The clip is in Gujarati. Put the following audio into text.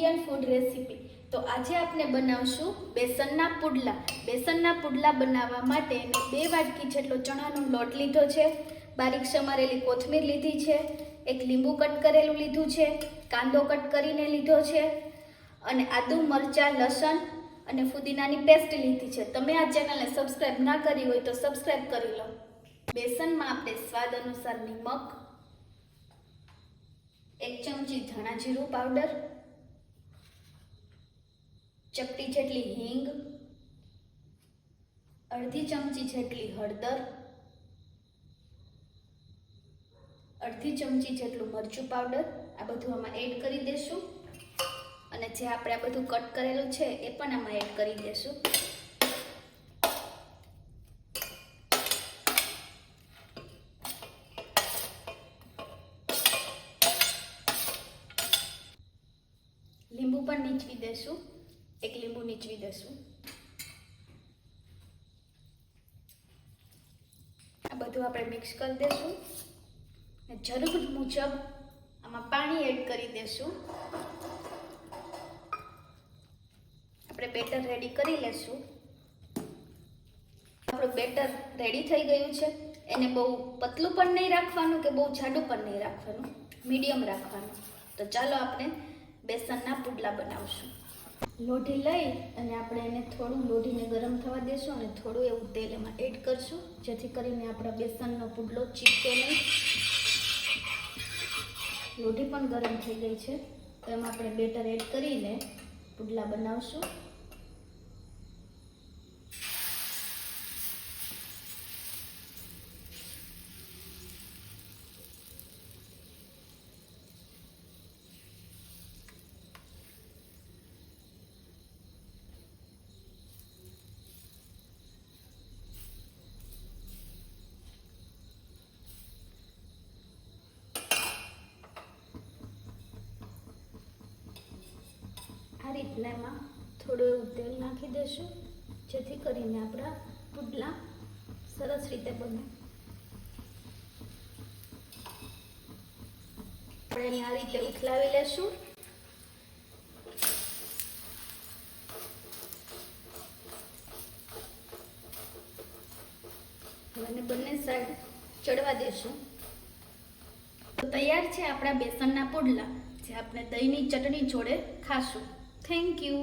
Indian food recipe. તો આજે આપણે બનાવશું બેસનના પુડલા। બેસનના પુડલા બનાવવા માટે મેં 2 વાટકી જેટલો ચણાનો લોટ લીધો છે, બારીક સમારેલી કોથમીર લીધી છે, એક લીંબુ કટ કરેલું લીધું છે, કાંદો કટ કરીને લીધો છે અને આદુ મરચાં લસણ અને ફુદીનાની પેસ્ટ લીધી છે। તમે આ ચેનલને સબસ્ક્રાઇબ ના કરી હોય તો સબસ્ક્રાઇબ કરી લો। બેસનમાં આપણે સ્વાદ અનુસાર નમક, 1 ચમચી ધાણા જીરું પાવડર, ચપટી જેટલી હિંગ, અડધી ચમચી જેટલી હળદર, અડધી ચમચી જેટલું મરચું પાવડર આ બધું આમાં એડ કરી દેશું અને જે આપણે આ બધું કટ કરેલું છે એ પણ આમાં એડ કરી દેશું। લીંબુ પણ નીચવી દેશું, 1 લીંબુ નીચવી દેશું। આ બધું આપણે મિક્સ કરી દેશું અને જરૂર મુજબ આમાં પાણી એડ કરી દેશું। આપણે બેટર રેડી કરી લેશું। આપણું બેટર રેડી થઈ ગયું છે। એને બહુ પતલું પણ નહીં રાખવાનું કે બહુ જાડું પણ નહીં રાખવાનું, મીડિયમ રાખવાનું। તો ચાલો આપણે બેસનના પુડલા બનાવશું। લોઢી લઈ અને આપણે એને થોડું લોઢીને ગરમ થવા દેશું અને થોડું એવું તેલ એમાં એડ કરશું જેથી કરીને આપણા બેસનનો પુડલો ચીપકે નહીં। લોઢી પણ ગરમ થઈ ગઈ છે તો એમાં આપણે બેટર એડ કરીને પુડલા બનાવશું। આ રીતના એમાં થોડું એવું તેલ નાખી દેશું જેથી કરીને આપણા પુડલા સરસ રીતે બને। આપણે એને આ રીતે ઉથલાવી લેશું। અને બંને સાઈડ ચડવા દેશું। તો તૈયાર છે આપણા બેસનના પુડલા, જે આપણે દહીંની ચટણી જોડે ખાશું। Thank you.